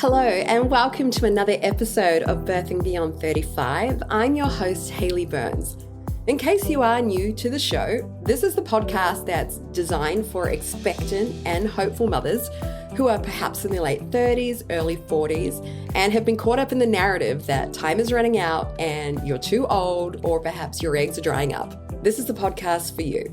Hello and welcome to another episode of Birthing Beyond 35. I'm your host, Hayley Burns. In case you are new to the show, this is the podcast that's designed for expectant and hopeful mothers who are perhaps in their late 30s, early 40s, and have been caught up in the narrative that time is running out and you're too old or perhaps your eggs are drying up. This is the podcast for you.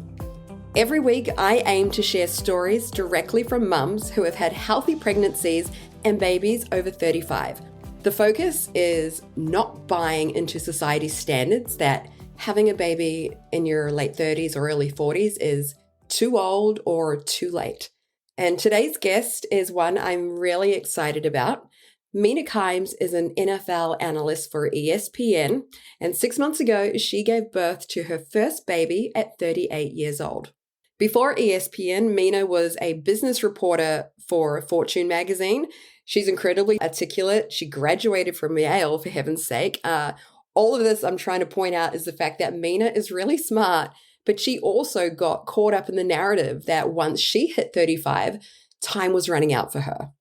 Every week, I aim to share stories directly from mums who have had healthy pregnancies and babies over 35. The focus is not buying into society's standards that having a baby in your late 30s or early 40s is too old or too late. And today's guest is one I'm really excited about. Mina Kimes is an NFL analyst for ESPN, and 6 months ago, she gave birth to her first baby at 38 years old. Before ESPN, Mina was a business reporter for Fortune magazine. She's incredibly articulate. She graduated from Yale, for heaven's sake. All of this I'm trying to point out is the fact that Mina is really smart, but she also got caught up in the narrative that once she hit 35, time was running out for her.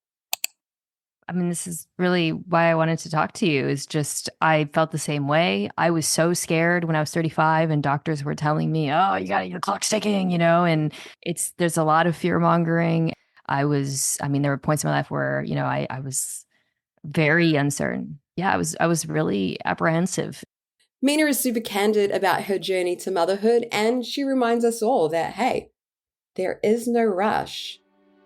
I mean, this is really why I wanted to talk to you, is just I felt the same way. I was so scared when I was 35 and doctors were telling me, oh, your clock's ticking, and there's a lot of fear mongering. There were points in my life where, I was very uncertain. Yeah, I was really apprehensive. Mina is super candid about her journey to motherhood, and she reminds us all that, hey, there is no rush.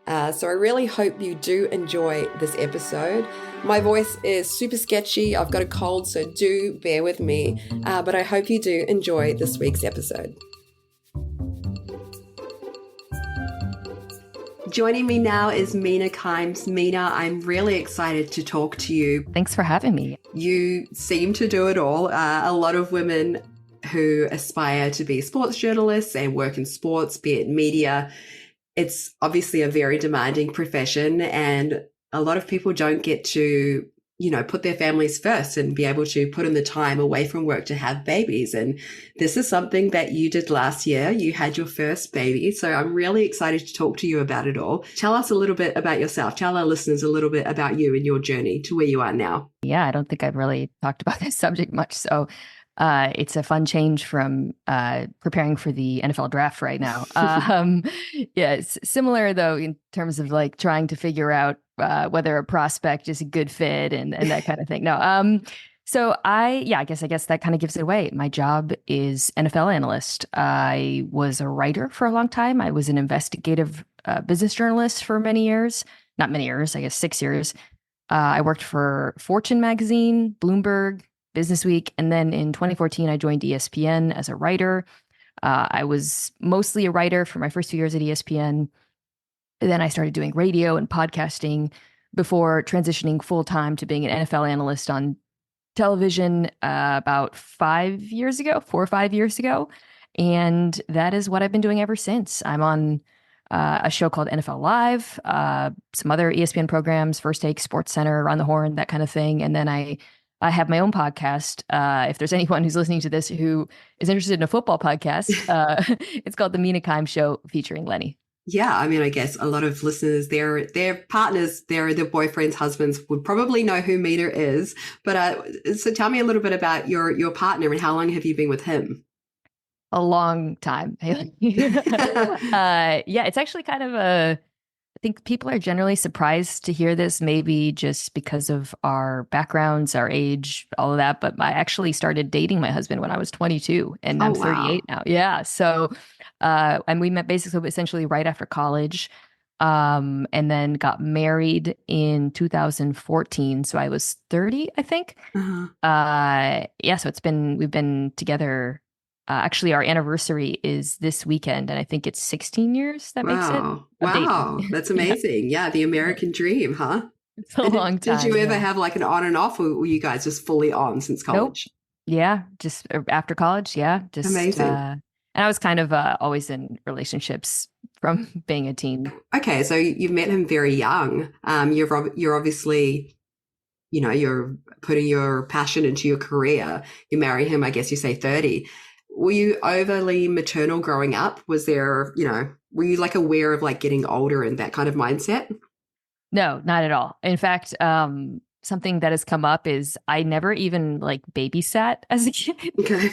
So I really hope you do enjoy this episode. My voice is super sketchy. I've got a cold, so do bear with me. But I hope you do enjoy this week's episode. Joining me now is Mina Kimes. Mina, I'm really excited to talk to you. Thanks for having me. You seem to do it all. A lot of women who aspire to be sports journalists and work in sports, be it media, it's obviously a very demanding profession, and a lot of people don't get to, put their families first and be able to put in the time away from work to have babies. And this is something that you did last year. You had your first baby. So I'm really excited to talk to you about it all. Tell us a little bit about yourself. Tell our listeners a little bit about you and your journey to where you are now. Yeah, I don't think I've really talked about this subject much. So it's a fun change from preparing for the NFL draft right now. Yeah, it's similar though in terms of like trying to figure out whether a prospect is a good fit and that kind of thing. No, so I guess that kind of gives it away. My job is NFL analyst. I was a writer for a long time. I was an investigative business journalist for many years. Not many years, I guess 6 years. I worked for Fortune magazine, Bloomberg, Business Week. And then in 2014, I joined ESPN as a writer. I was mostly a writer for my first 2 years at ESPN. And then I started doing radio and podcasting before transitioning full-time to being an NFL analyst on television about 4 or 5 years ago. And that is what I've been doing ever since. I'm on a show called NFL Live, some other ESPN programs, First Take, Sports Center, Around the Horn, that kind of thing. And then I have my own podcast. If there's anyone who's listening to this who is interested in a football podcast, it's called The Mina Kimes Show featuring Lenny. Yeah, I mean, I guess a lot of listeners, their partners, their boyfriends, husbands would probably know who Mina is. But so tell me a little bit about your partner and how long have you been with him? A long time. Yeah, it's actually kind of I think people are generally surprised to hear this, maybe just because of our backgrounds, our age, all of that. But I actually started dating my husband when I was 22 and I'm 38 now. Yeah. So, and we met basically essentially right after college, and then got married in 2014. So I was 30, I think. Uh-huh. So we've been together. Actually, our anniversary is this weekend, and I think it's 16 years that makes it. Wow, that's amazing. Yeah, the American dream, huh? It's a long time. Did you ever have like an on and off, or were you guys just fully on since college? Nope. Yeah, just after college. Yeah, just amazing. And I was kind of always in relationships from being a teen. Okay, so you've met him very young. You're obviously, you're putting your passion into your career. You marry him, I guess you say 30. Were you overly maternal growing up? Was there, were you like aware of like getting older and that kind of mindset? No, not at all. In fact, something that has come up is I never even like babysat as a kid. Okay.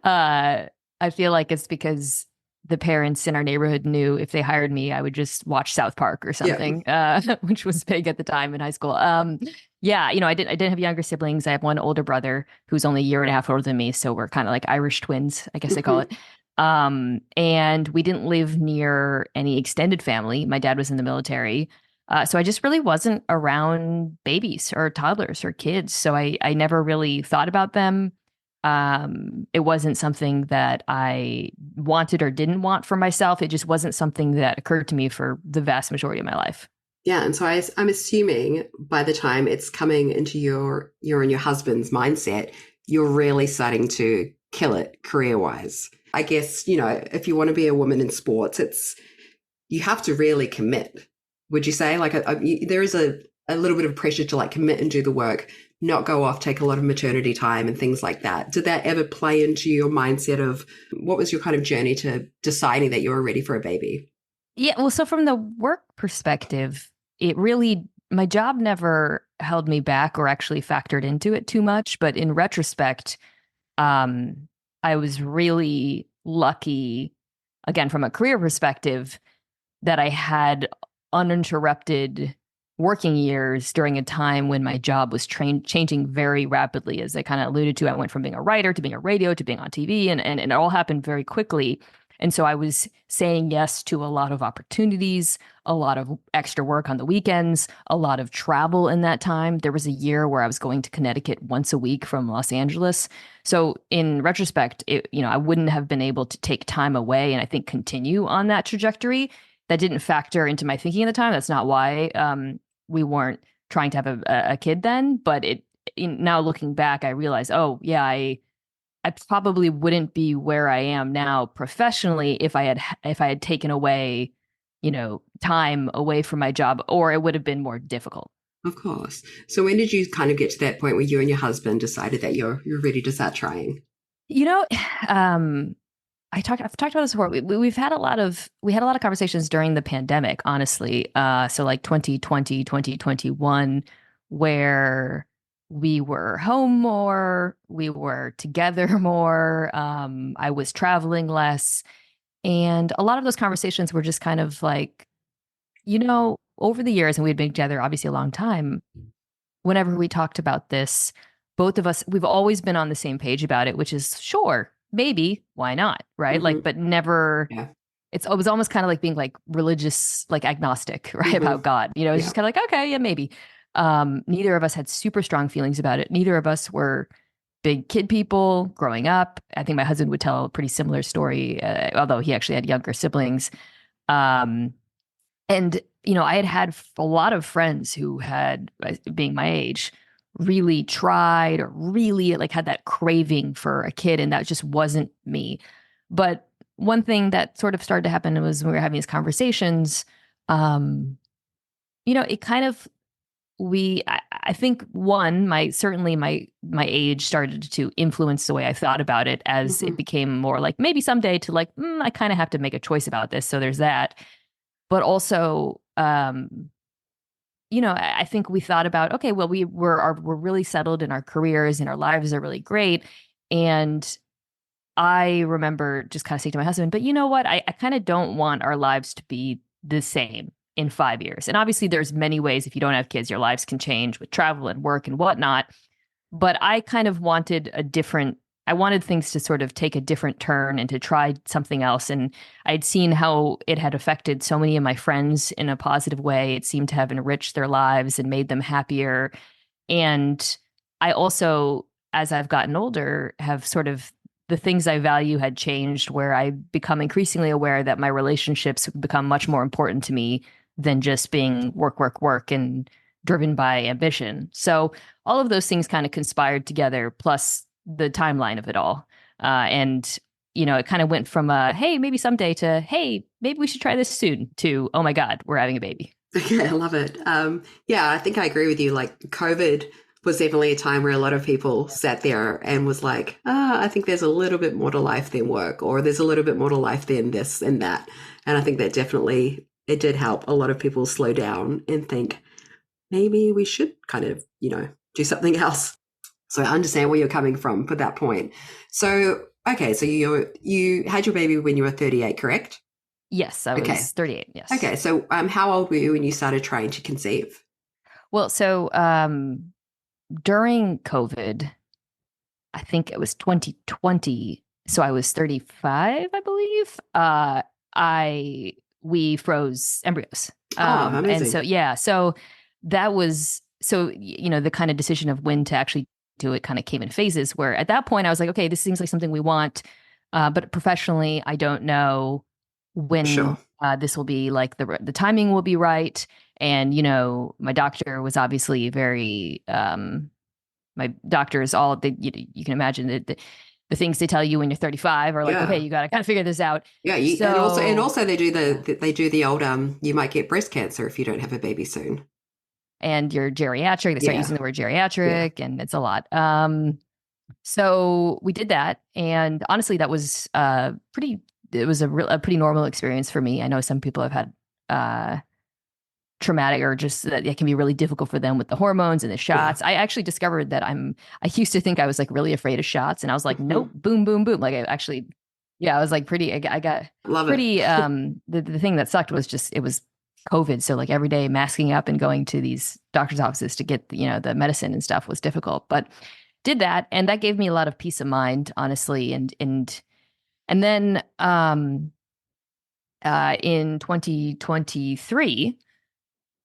uh, I feel like it's because the parents in our neighborhood knew if they hired me, I would just watch South Park or Yeah. something, which was big at the time in high school. Yeah, I didn't have younger siblings. I have one older brother who's only a year and a half older than me, so we're kind of like Irish twins, I guess I call Mhm. it. And we didn't live near any extended family. My dad was in the military. So I just really wasn't around babies or toddlers or kids. So I never really thought about them. It wasn't something that I wanted or didn't want for myself. It just wasn't something that occurred to me for the vast majority of my life. Yeah, and so I'm assuming by the time it's coming into your and your husband's mindset, you're really starting to kill it career-wise. I guess, if you want to be a woman in sports, you have to really commit. Would you say like there is a little bit of pressure to like commit and do the work, not go off, take a lot of maternity time and things like that. Did that ever play into your mindset of what was your kind of journey to deciding that you were ready for a baby? Yeah, well, so from the work perspective, my job never held me back or actually factored into it too much. But in retrospect, um, I was really lucky, again, from a career perspective, that I had uninterrupted working years during a time when my job was changing very rapidly. As I kind of alluded to, I went from being a writer to being a radio to being on TV, and it all happened very quickly. And so I was saying yes to a lot of opportunities, a lot of extra work on the weekends, a lot of travel in that time. There was a year where I was going to Connecticut once a week from Los Angeles. So in retrospect, I wouldn't have been able to take time away and I think continue on that trajectory. That didn't factor into my thinking at the time. That's not why we weren't trying to have a kid then. But now looking back, I realize, oh yeah, I probably wouldn't be where I am now professionally if I had taken away, time away from my job, or it would have been more difficult. Of course. So when did you kind of get to that point where you and your husband decided that you're ready to start trying? You know, um, I've talked about this before. We had a lot of conversations during the pandemic, honestly. So like 2020, 2021, where we were home more, we were together more. I was traveling less. And a lot of those conversations were just kind of like, over the years, and we'd been together obviously a long time, whenever we talked about this, both of us, we've always been on the same page about it, which is sure, maybe, why not? Right. Hmm. Like, but never, Yeah. it was almost kind of like being like religious, like agnostic, right? Hmm. About God. It's Yeah. just kind of like, okay, yeah, maybe. Neither of us had super strong feelings about it. Neither of us were big kid people growing up. I think my husband would tell a pretty similar story, although he actually had younger siblings. Um, and, I had a lot of friends who had, being my age, really tried or really like had that craving for a kid. And that just wasn't me. But one thing that sort of started to happen was when we were having these conversations, um, it kind of, I think one, certainly my age started to influence the way I thought about it as it Hmm. became more like maybe someday to like, I kind of have to make a choice about this. So there's that. But also, I think we thought about, okay, well, we're really settled in our careers and our lives are really great. And I remember just kind of saying to my husband, but you know what? I kind of don't want our lives to be the same in 5 years. And obviously there's many ways if you don't have kids, your lives can change with travel and work and whatnot. But I kind of I wanted things to sort of take a different turn and to try something else. And I'd seen how it had affected so many of my friends in a positive way. It seemed to have enriched their lives and made them happier. And I also, as I've gotten older, have sort of the things I value had changed where I become increasingly aware that my relationships become much more important to me than just being work, work, work and driven by ambition. So all of those things kind of conspired together, plus the timeline of it all. And, it kind of went from, hey, maybe someday to, hey, maybe we should try this soon to, oh my God, we're having a baby. Okay, I love it. Yeah, I think I agree with you. Like COVID was definitely a time where a lot of people sat there and was like, I think there's a little bit more to life than work, or there's a little bit more to life than this and that. And I think that definitely it did help a lot of people slow down and think, maybe we should kind of, do something else. So I understand where you're coming from for that point. So, okay, so you had your baby when you were 38, correct? Yes, I Okay. was 38. Yes. Okay, so how old were you when you started trying to conceive? Well, so during COVID, I think it was 2020. So I was 35, I believe. We froze embryos. Amazing. And so so that was the kind of decision of when to actually do it kind of came in phases, where at that point I was like, okay, this seems like something we want. But professionally, I don't know when Sure. this will be, like the timing will be right. And, my doctor was obviously very, my doctors, you can imagine that the things they tell you when you're 35 are like, Yeah. okay, you got to kind of figure this out. Yeah, and also they do the old you might get breast cancer if you don't have a baby soon. And you're geriatric. They start using the word geriatric, and it's a lot. So we did that, and honestly, that was it was a pretty normal experience for me. I know some people have had traumatic, or just that it can be really difficult for them with the hormones and the shots. I actually discovered that I used to think I was like really afraid of shots, and I was like, nope, boom, boom, boom. Like I was like I got Love pretty, it. The thing that sucked was just, it was COVID. So like every day masking up and going to these doctor's offices to get, the medicine and stuff was difficult, but did that. And that gave me a lot of peace of mind, honestly. And then, in 2023,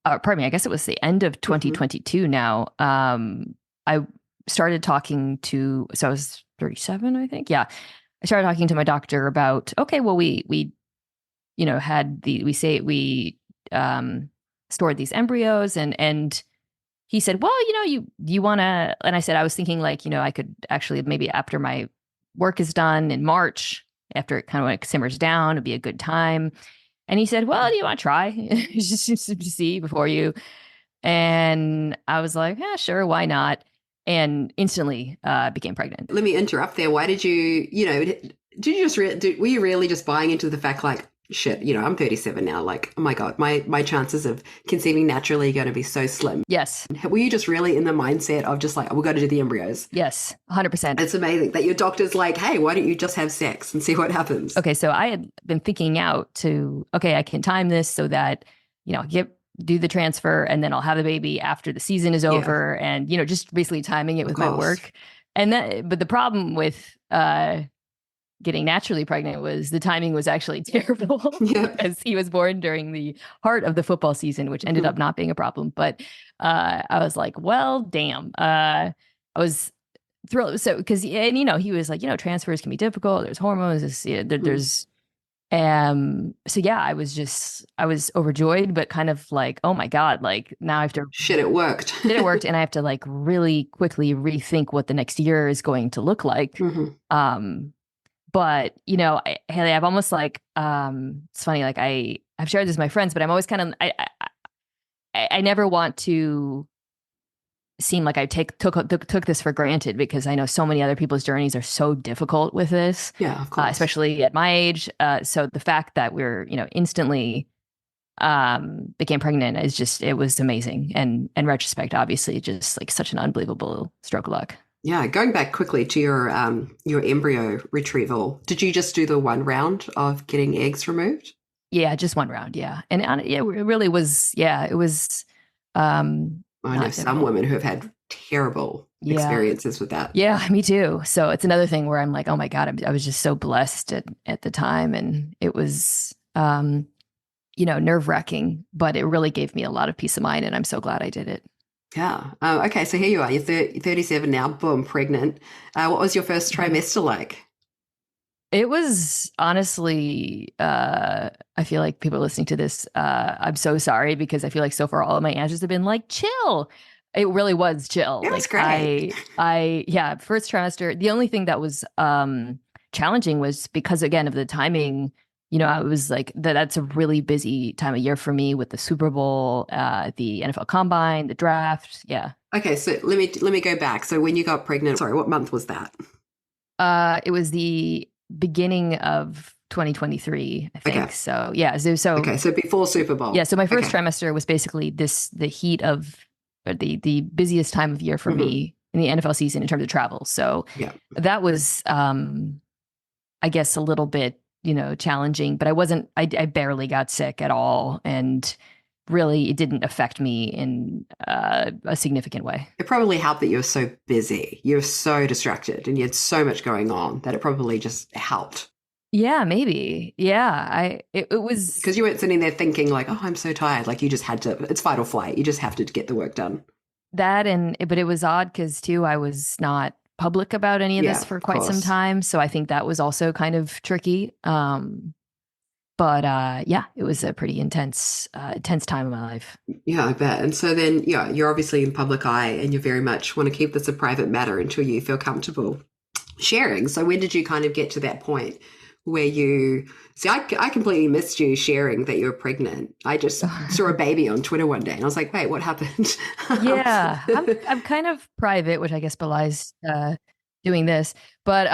pardon me, I guess it was the end of 2022 now. I started talking to, so I was 37, I think. Yeah. I started talking to my doctor about, okay, well, we stored these embryos, and he said, well, you want to, and I said, I was thinking like, I could actually maybe after my work is done in March, after it kind of like simmers down, it'd be a good time. And he said, well, do you want to try just to see before you? And I was like, yeah, sure, why not? And instantly became pregnant. Let me interrupt there. Why did you, did you just, were you really just buying into the fact like, shit, I'm 37 now. Like, oh my God, my chances of conceiving naturally are going to be so slim. Yes. Were you just really in the mindset of just like, oh, we've got to do the embryos? Yes, 100%. It's amazing that your doctor's like, hey, why don't you just have sex and see what happens? Okay, so I had been thinking out to, okay, I can time this so that, do the transfer, and then I'll have the baby after the season is over, and, just basically timing it with my work. And but the problem with getting naturally pregnant was the timing was actually terrible because he was born during the heart of the football season, which ended up not being a problem. But I was like, well, damn. I was thrilled. So, because, and, he was like, transfers can be difficult. There's hormones. There's, so yeah, I was overjoyed, but kind of like, oh my God, like now I have to, shit, it worked. It worked. And I have to like really quickly rethink what the next year is going to look like. But, Haley, I've almost like, it's funny, like I've shared this with my friends, but I'm always kind of, I never want to seem like I took this for granted, because I know so many other people's journeys are so difficult with this. Yeah, of course. Especially at my age. So the fact that we're, instantly became pregnant is just, it was amazing. And in retrospect, obviously, just like such an unbelievable stroke of luck. Yeah, going back quickly to your embryo retrieval, did you just do the one round of getting eggs removed? Yeah, just one round. Yeah, and it really was. Yeah, it was. I know some women who have had terrible experiences with that. Yeah, me too. So it's another thing where I'm like, oh my God, I was just so blessed at the time, and it was, nerve-wracking, but it really gave me a lot of peace of mind, and I'm so glad I did it. Yeah. Okay. So here you are. You're 37 now. Boom, pregnant. What was your first trimester like? It was honestly, I feel like people listening to this, I'm so sorry, because I feel like so far all of my answers have been like, chill. It really was chill. It was great. First trimester. The only thing that was challenging was because, again, of the timing. I was like, that's a really busy time of year for me with the Super Bowl, the NFL Combine, the draft. Yeah. Okay, so let me go back. So when you got pregnant, sorry, what month was that? It was the beginning of 2023, I think. Okay. So yeah. So okay, so before Super Bowl. Yeah. So my first trimester was basically the heat of the busiest time of year for me in the NFL season in terms of travel. So Yeah. that was, I guess, a little bit, challenging, but I barely got sick at all. And really, it didn't affect me in a significant way. It probably helped that you were so busy. You were so distracted and you had so much going on that it probably just helped. Yeah, maybe. Yeah, it was because you weren't sitting there thinking like, oh, I'm so tired. Like you just had to, it's fight or flight. You just have to get the work done. that, but it was odd because too, I was not public about any of this for quite some time. So I think that was also kind of tricky. But yeah, it was a pretty intense time of my life. Yeah, I bet. And so then, yeah, you're obviously in public eye and you very much want to keep this a private matter until you feel comfortable sharing. So when did you kind of get to that point where you see, I completely missed you sharing that you were pregnant. I just saw a baby on Twitter one day and I was like, wait, what happened? Yeah, I'm kind of private, which I guess belies doing this. But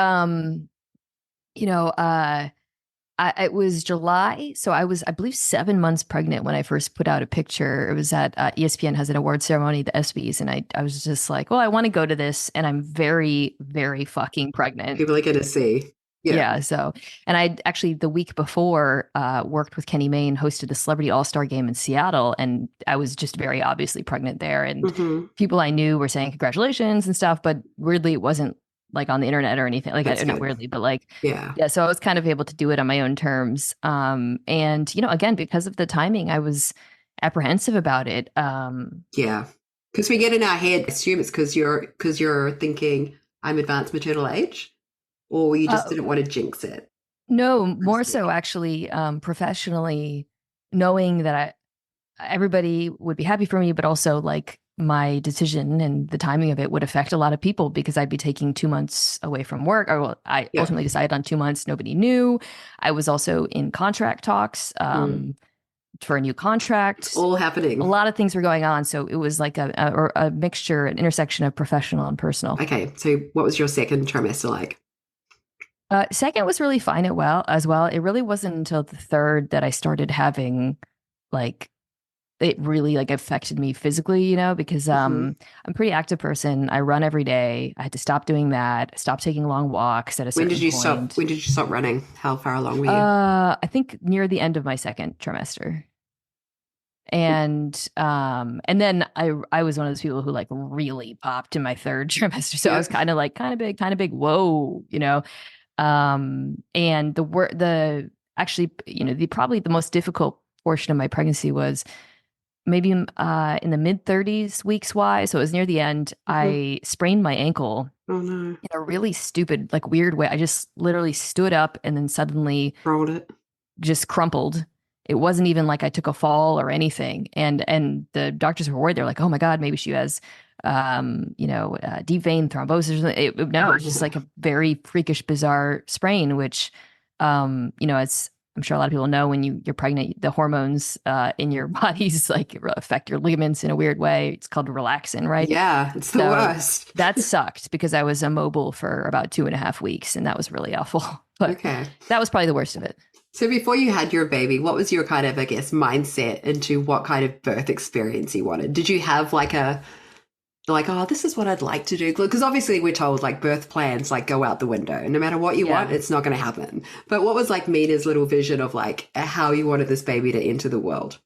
it was July, so I was, I believe, 7 months pregnant when I first put out a picture. It was at ESPN has an award ceremony, the ESPYs, and I was just like, well, I want to go to this, and I'm very, very fucking pregnant. People are going to see. Yeah. So, and I actually the week before worked with Kenny Mayne, hosted the Celebrity All-Star Game in Seattle, and I was just very obviously pregnant there. And people I knew were saying congratulations and stuff, but weirdly, it wasn't like on the internet or anything. Like, not weirdly, but like, yeah. So I was kind of able to do it on my own terms. And again, because of the timing, I was apprehensive about it. Yeah, because we get in our head, assume it's because you're thinking I'm advanced maternal age. Or you just didn't want to jinx it? No, more so actually professionally, knowing that everybody would be happy for me, but also like my decision and the timing of it would affect a lot of people because I'd be taking 2 months away from work. Or well, I ultimately decided on 2 months. Nobody knew. I was also in contract talks for a new contract. It's all happening. A lot of things were going on. So it was like a mixture, an intersection of professional and personal. Okay. So what was your second trimester like? Second was really fine as well. It really wasn't until the third that I started having like it really like affected me physically, because I'm a pretty active person. I run every day. I had to stop doing that, stop taking long walks at a certain point. When did you stop running? How far along were you? I think near the end of my second trimester. And then I was one of those people who like really popped in my third trimester. So I was kind of big. Whoa, and probably the most difficult portion of my pregnancy was maybe in the mid-30s weeks wise. So it was near the end. I sprained my ankle in a really stupid, like weird way. I just literally stood up and then suddenly rolled it, just crumpled. It wasn't even like I took a fall or anything. And the doctors were worried. They're like, oh my God, maybe she has deep vein thrombosis. It was just like a very freakish, bizarre sprain, which, as I'm sure a lot of people know, when you're pregnant, the hormones in your bodies like affect your ligaments in a weird way. It's called relaxin, right? Yeah, it's the worst. That sucked because I was immobile for about 2.5 weeks, and that was really awful. But that was probably the worst of it. So before you had your baby, what was your kind of, I guess, mindset into what kind of birth experience you wanted? Did you have like oh, this is what I'd like to do? Because obviously we're told like birth plans like go out the window. No matter what you want, it's not going to happen. But what was like Mina's little vision of like how you wanted this baby to enter the world?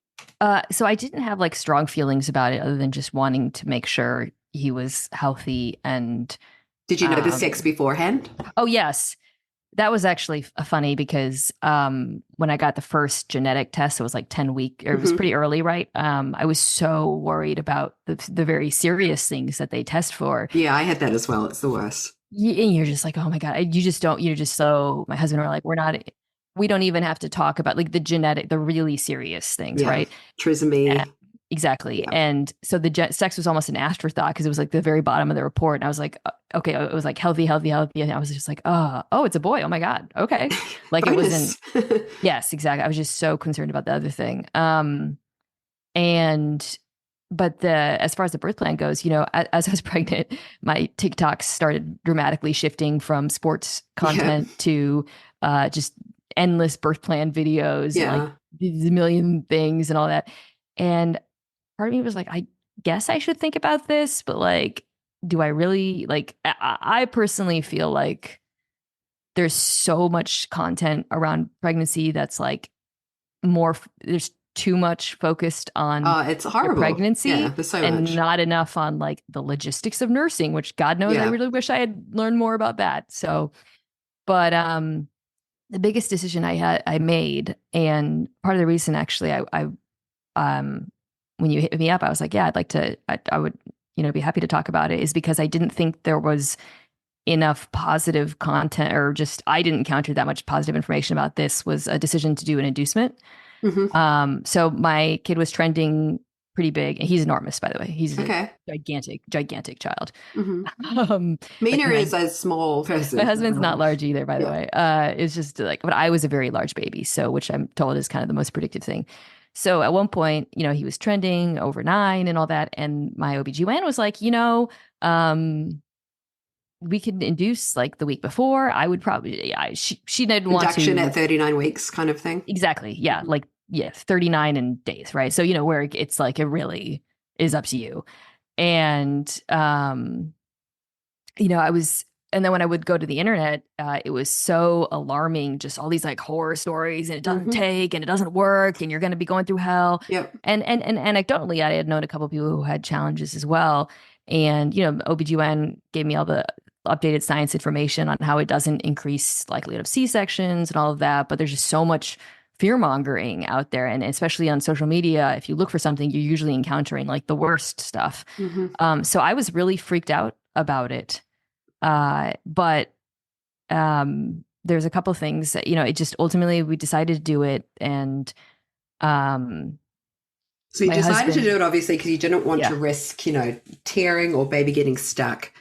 So I didn't have like strong feelings about it other than just wanting to make sure he was healthy. And did you know the sex beforehand? Oh, yes. That was actually funny because when I got the first genetic test, it was like 10 weeks, or it was pretty early, right? I was so worried about the very serious things that they test for. Yeah, I had that as well. It's the worst. And you're just like, oh my God, you're just so, my husband and I were like, we don't even have to talk about like the really serious things, right? Trisomy. Exactly. Yeah. And so the sex was almost an afterthought because it was like the very bottom of the report. And I was like, okay, it was like healthy. And I was just like, oh, it's a boy. Oh my God. Okay. Like it wasn't. Yes, exactly. I was just so concerned about the other thing. But as far as the birth plan goes, as I was pregnant, my TikToks started dramatically shifting from sports content to just endless birth plan videos, and like a million things and all that. And part of me was like, I guess I should think about this, but like, do I really like, I personally feel like there's so much content around pregnancy that's like there's too much focused on It's the horrible. Yeah, pregnancy there's so and much. not enough on like the logistics of nursing, which God knows I Yeah. really wish I had learned more about that. So, but the biggest decision I made, and part of the reason actually I when you hit me up, I was like, yeah, I would, be happy to talk about it, is because I didn't think there was enough positive content, or just I didn't encounter that much positive information about this, was a decision to do an inducement. Hmm. So my kid was trending pretty big, and he's enormous, by the way. He's a Okay. gigantic child. Hmm. Um, Mina like is a small my person. husband's not large either, by the Yeah. way. It's just like, but I was a very large baby, so which I'm told is kind of the most predictive thing. So at one point, he was trending over 9 and all that, and my OBGYN was like, we could induce like the week before. I would probably, yeah, she didn't want Induction to. at 39 weeks kind of thing. Exactly. Yeah. Like, yeah, 39 in days, right? So, where it's like, it really is up to you. And, and then when I would go to the internet, it was so alarming, just all these like horror stories, and it doesn't take, and it doesn't work, and you're going to be going through hell. Yep. And anecdotally, I had known a couple of people who had challenges as well. And, OBGYN gave me all the updated science information on how it doesn't increase likelihood of C-sections and all of that. But there's just so much fear mongering out there. And especially on social media, if you look for something, you're usually encountering like the worst stuff. So I was really freaked out about it. But there's a couple of things that, it just ultimately we decided to do it. And so you my decided husband, to do it obviously because you didn't want Yeah. to risk, tearing or baby getting stuck.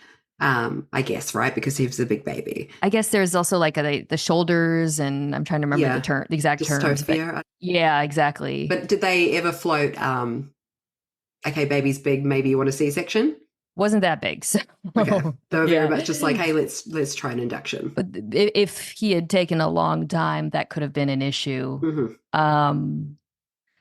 I guess, right? Because he was a big baby. I guess there's also like the shoulders, and I'm trying to remember the exact terms. But Dystocia. yeah, exactly. But did they ever float, okay, baby's big, maybe you want a C-section? Wasn't that big. So Okay. They were yeah. very much just like, hey, let's try an induction. But if he had taken a long time, that could have been an issue.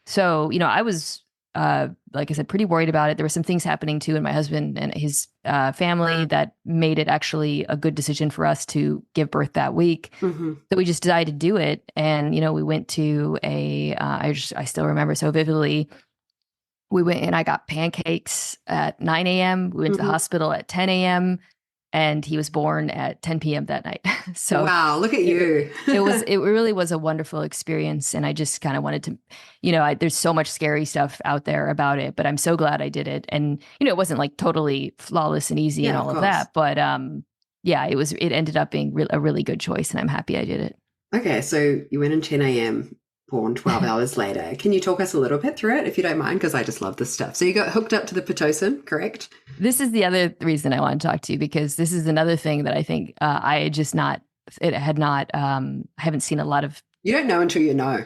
So, I was, like I said, pretty worried about it. There were some things happening too in my husband and his family that made it actually a good decision for us to give birth that week. So we just decided to do it. And, we went to I still remember so vividly. We went and I got pancakes at 9 a.m. We went to the hospital at 10 a.m. and he was born at 10 p.m. that night. So wow, look at you. it really was a wonderful experience. And I just kind of wanted to, there's so much scary stuff out there about it, but I'm so glad I did it. And, it wasn't like totally flawless and easy and all of that, but yeah, it ended up being a really good choice, and I'm happy I did it. Okay. So you went in 10 a.m. born 12 hours later. Can you talk us a little bit through it if you don't mind? Because I just love this stuff. So you got hooked up to the Pitocin, correct? This is the other reason I want to talk to you, because this is another thing that I think I haven't seen a lot of. You don't know until you know.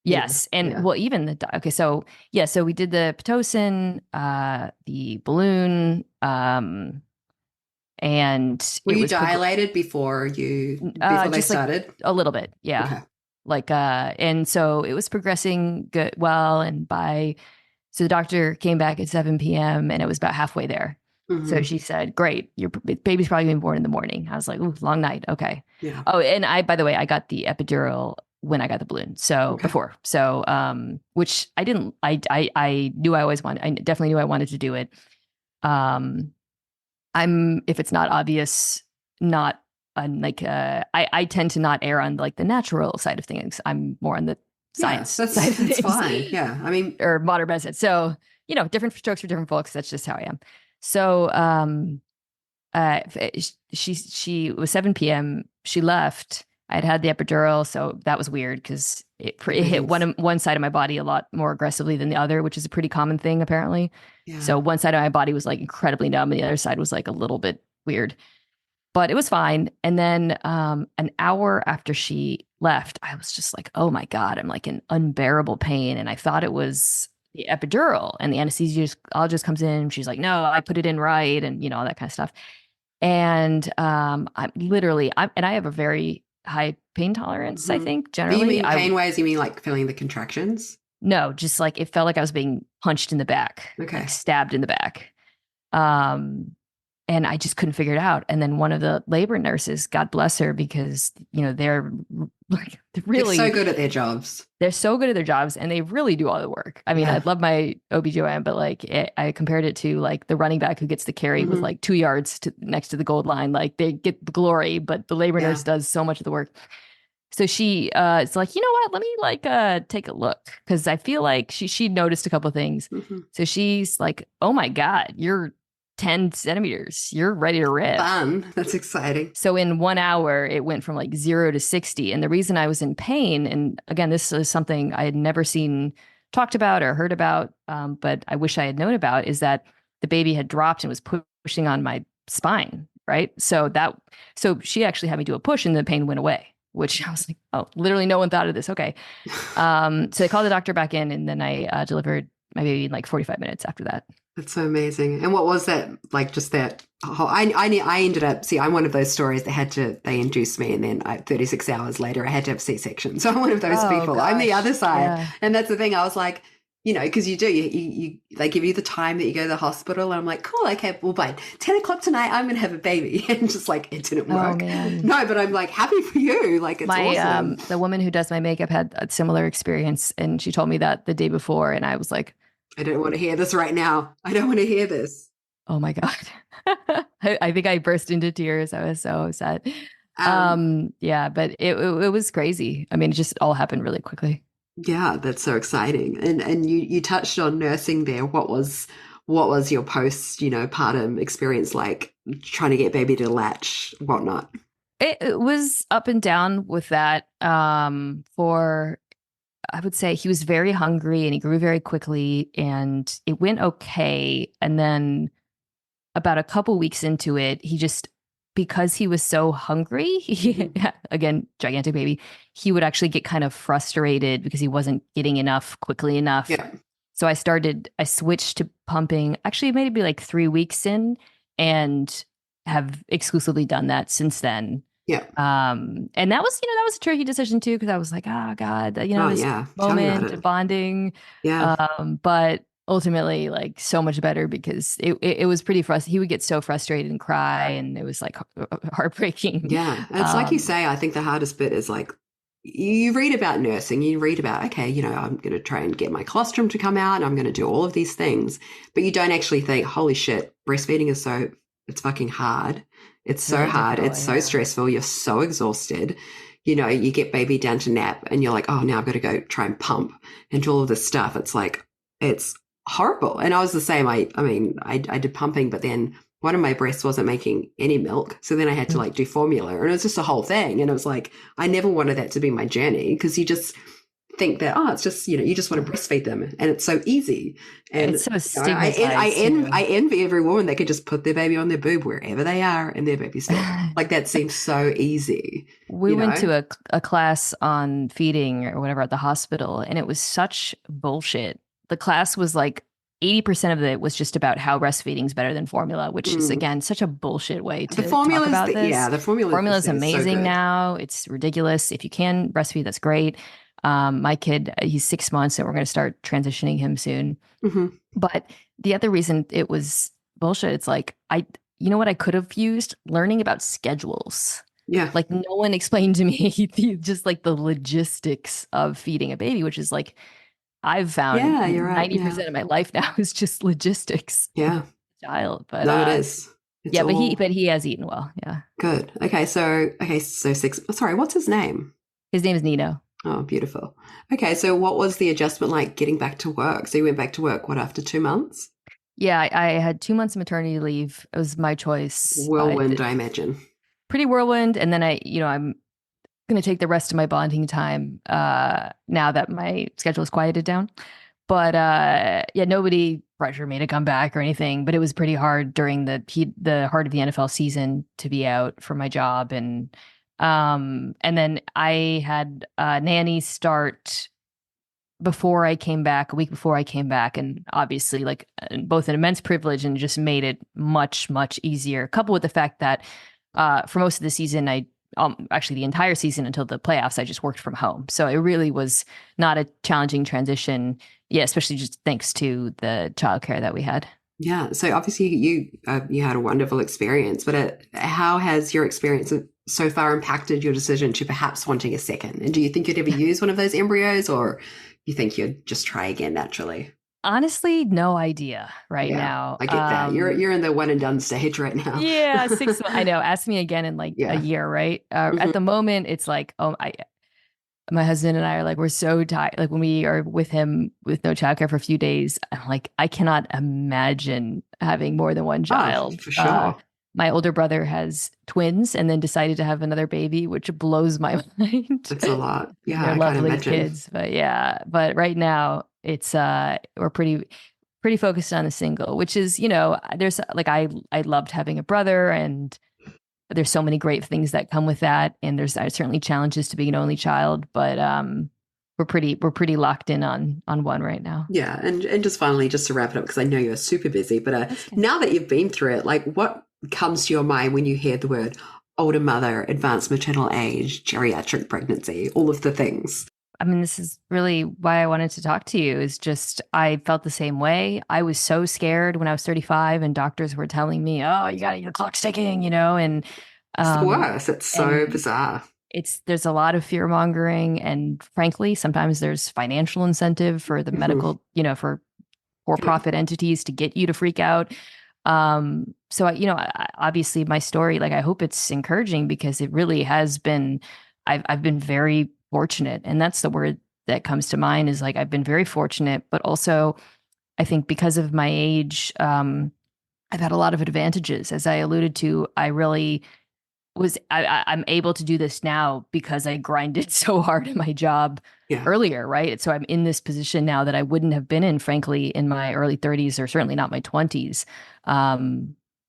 Yes. Yeah. And well, even okay. So yeah, so we did the Pitocin, the balloon, and were you dilated before they started? Like a little bit. Yeah. Okay. Like, and so it was progressing good. Well, and so the doctor came back at 7 p.m. and it was about halfway there. So she said, great, your baby's probably going to be born in the morning. I was like, ooh, long night. Okay. Yeah. Oh, and by the way, I got the epidural when I got the balloon. So before, so, which I didn't, I knew I definitely knew I wanted to do it. If it's not obvious, not like I tend to not err on like the natural side of things. I'm more on the science side of things. That's fine. Yeah. I mean, or modern medicine. So, different strokes for different folks. That's just how I am. So, she was 7 p.m. She left. I'd had the epidural. So that was weird because it hit one side of my body a lot more aggressively than the other, which is a pretty common thing apparently. Yeah. So one side of my body was like incredibly numb and the other side was like a little bit weird. But it was fine. And then an hour after she left, I was just like, oh my God, I'm like in unbearable pain. And I thought it was the epidural, and the anesthesiologist comes in. She's like, no, I put it in right. And, all that kind of stuff. And I have a very high pain tolerance, I think, generally. You mean pain ways? You mean like feeling the contractions? No, just like it felt like I was being punched in the back, Okay. like stabbed in the back. Um, and I just couldn't figure it out. And then one of the labor nurses, God bless her, because they're like They're so really good at their jobs. they're so good at their jobs and they really do all the work. I mean, I Yeah. love my OBGYN, but like I compared it to like the running back who gets the carry with like 2 yards next to the gold line. Like they get the glory, but the labor Yeah. nurse does so much of the work. So she it's like, you know what? Let me like take a look because I feel like she noticed a couple of things. So she's like, oh my God, you're 10 centimeters. You're ready to rip. Fun. That's exciting. So in 1 hour, it went from like 0 to 60. And the reason I was in pain, and again, this is something I had never seen talked about or heard about, but I wish I had known about, is that the baby had dropped and was pushing on my spine. Right. So she actually had me do a push and the pain went away, which I was like, oh, literally no one thought of this. Okay. So they called the doctor back in and then I delivered my baby in like 45 minutes after that. That's so amazing. And what was that like? Just that whole, I ended up, see, I'm one of those stories that they induced me, and then 36 hours later I had to have C-section. So I'm one of those people. Gosh. I'm the other side. Yeah. And that's the thing. I was like, because they give you the time that you go to the hospital. And I'm like, cool, okay, well, by 10 o'clock tonight, I'm going to have a baby. And just like, it didn't work. Oh, man. No, but I'm like, happy for you. Like, it's awesome. The woman who does my makeup had a similar experience. And she told me that the day before. And I was like, I don't want to hear this right now. I don't want to hear this. oh my God. I think I burst into tears. I was so upset. Yeah, but it was crazy. I mean, it just all happened really quickly. Yeah, that's so exciting. And you touched on nursing there. What was your postpartum experience like, trying to get baby to latch, whatnot? It was up and down with that. I would say he was very hungry and he grew very quickly and it went okay. And then about a couple weeks into it, because he was so hungry, again, gigantic baby, he would actually get kind of frustrated because he wasn't getting enough quickly enough. Yeah. So I switched to pumping, actually maybe like 3 weeks in, and have exclusively done that since then. Yeah. And that was a tricky decision too, because I was like, oh God, this moment of bonding. Yeah. But ultimately, like, so much better because it was pretty frustrating. He would get so frustrated and cry, and it was like heartbreaking. Yeah. It's like you say, I think the hardest bit is like, you read about nursing, you read about, okay, I'm going to try and get my colostrum to come out and I'm going to do all of these things, but you don't actually think, holy shit, breastfeeding is it's fucking hard. It's so hard. It's so stressful. You're so exhausted. You get baby down to nap and you're like, oh, now I've got to go try and pump and do all of this stuff. It's like, it's horrible. And I was the same. I did pumping, but then one of my breasts wasn't making any milk. So then I had to like do formula, and it was just a whole thing. And it was like, I never wanted that to be my journey, because you just think that, it's just, you just want to breastfeed them and it's so easy. And it's so stigmatized. I envy every woman that could just put their baby on their boob wherever they are and their baby's there. Like, that seems so easy. We went to a class on feeding or whatever at the hospital, and it was such bullshit. The class was like 80% of it was just about how breastfeeding is better than formula, which is, again, such a bullshit way to talk about this. Yeah, the formula is amazing so now. It's ridiculous. If you can breastfeed, that's great. My kid, he's 6 months, and we're going to start transitioning him soon. But the other reason it was bullshit, it's like, what I could have used? Learning about schedules. Yeah. Like, no one explained to me just like the logistics of feeding a baby, which is like, I've found 90% of my life now is just logistics. Yeah. Child, but no, it is. But he has eaten well. Yeah. Good. Okay. So 6. Sorry, what's his name? His name is Nino. Oh, beautiful. Okay. So what was the adjustment like getting back to work? So you went back to work, after 2 months? Yeah. I had 2 months of maternity leave. It was my choice. Whirlwind, I imagine. Pretty whirlwind. And then I'm going to take the rest of my bonding time now that my schedule is quieted down. But nobody pressured me to come back or anything. But it was pretty hard during the heart of the NFL season to be out for my job. And then I had a nanny start before I came back, a week before I came back. And obviously, like, both an immense privilege and just made it much, much easier. Coupled with the fact that for most of the season, I actually the entire season until the playoffs, I just worked from home. So it really was not a challenging transition. Yeah, especially just thanks to the childcare that we had. Yeah. So obviously you had a wonderful experience, but how has your experience so far impacted your decision to perhaps wanting a second? And do you think you'd ever use one of those embryos, or you think you'd just try again naturally? Honestly, no idea right Yeah, now. I get that. You're in the one and done stage right now. Yeah, 6 months. I know. Ask me again in like a year, right? At the moment, it's like, my husband and I are like, we're so tired. Like when we are with him with no childcare for a few days, I'm like, I cannot imagine having more than one child. For sure. My older brother has twins and then decided to have another baby, which blows my mind. That's a lot. Yeah, They're I can't lovely imagine. kids, but right now it's we're pretty focused on a single, which is, there's like I loved having a brother, and there's so many great things that come with that, and there's certainly challenges to being an only child, but we're pretty locked in on one right now. Yeah, and just finally, just to wrap it up, because I know you're super busy, but now that you've been through it, like what comes to your mind when you hear the word older mother, advanced maternal age, geriatric pregnancy, all of the things? I mean, this is really why I wanted to talk to you, is just I felt the same way. I was so scared when I was 35 and doctors were telling me, oh, your clock's ticking, and It's the worst. It's so bizarre. There's a lot of fear mongering, and frankly, sometimes there's financial incentive for the medical, for for-profit entities to get you to freak out. So obviously my story, like I hope it's encouraging, because it really has been, I've been very fortunate. And that's the word that comes to mind, is like, I've been very fortunate, but also I think because of my age, I've had a lot of advantages. As I alluded to, I'm able to do this now because I grinded so hard in my job earlier, right? So I'm in this position now that I wouldn't have been in, frankly, in my early 30s, or certainly not my 20s.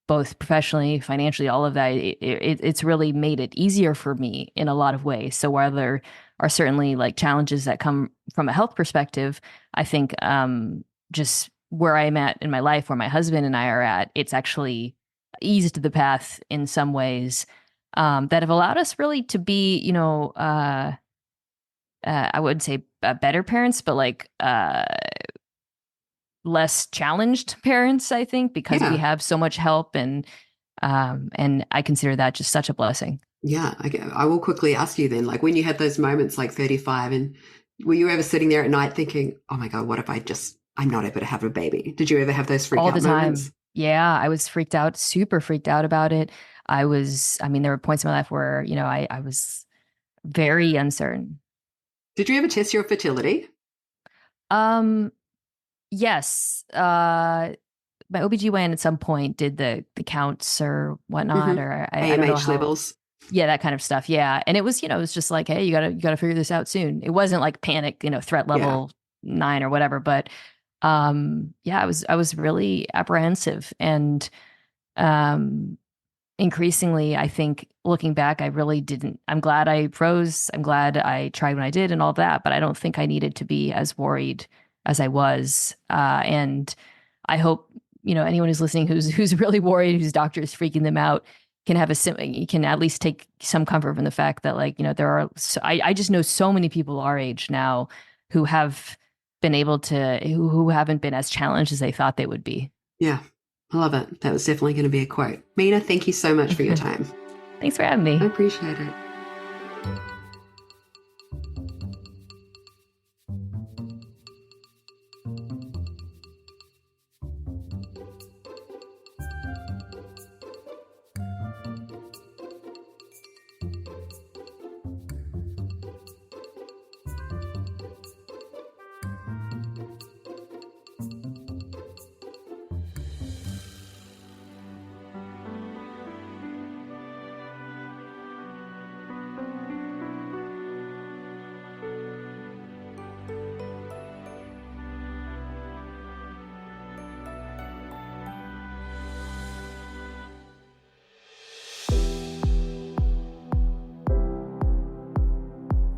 Both professionally, financially, all of that, it's really made it easier for me in a lot of ways. So while there are certainly like challenges that come from a health perspective, I think just where I'm at in my life, where my husband and I are at, it's actually eased the path in some ways that have allowed us really to be, I wouldn't say better parents, but like less challenged parents, I think, because we have so much help, and I consider that just such a blessing. Yeah, I will quickly ask you then, like when you had those moments like 35, and were you ever sitting there at night thinking, oh my God, what if I'm not able to have a baby? Did you ever have those freak out moments? All the time. Yeah, I was freaked out, super freaked out about it. There were points in my life where, I was very uncertain. Did you ever test your fertility? Yes. My OBGYN at some point did the counts or whatnot, or I don't know levels. Yeah, that kind of stuff. Yeah. And it was, it was just like, hey, you gotta figure this out soon. It wasn't like panic, threat level 9 or whatever, but I was really apprehensive, and increasingly, I think looking back, I really didn't. I'm glad I froze. I'm glad I tried when I did and all that, but I don't think I needed to be as worried as I was. And I hope, anyone who's listening who's really worried, whose doctor is freaking them out, can at least take some comfort from the fact that, like, I just know so many people our age now who have been able to, who haven't been as challenged as they thought they would be. Yeah. I love it. That was definitely going to be a quote. Mina, thank you so much for your time. Thanks for having me. I appreciate it.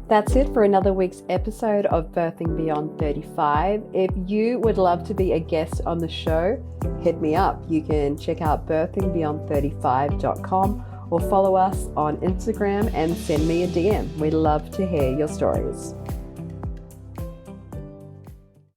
That's it for another week's episode of Birthing Beyond 35. If you would love to be a guest on the show, hit me up. You can check out birthingbeyond35.com or follow us on Instagram and send me a DM. We love to hear your stories.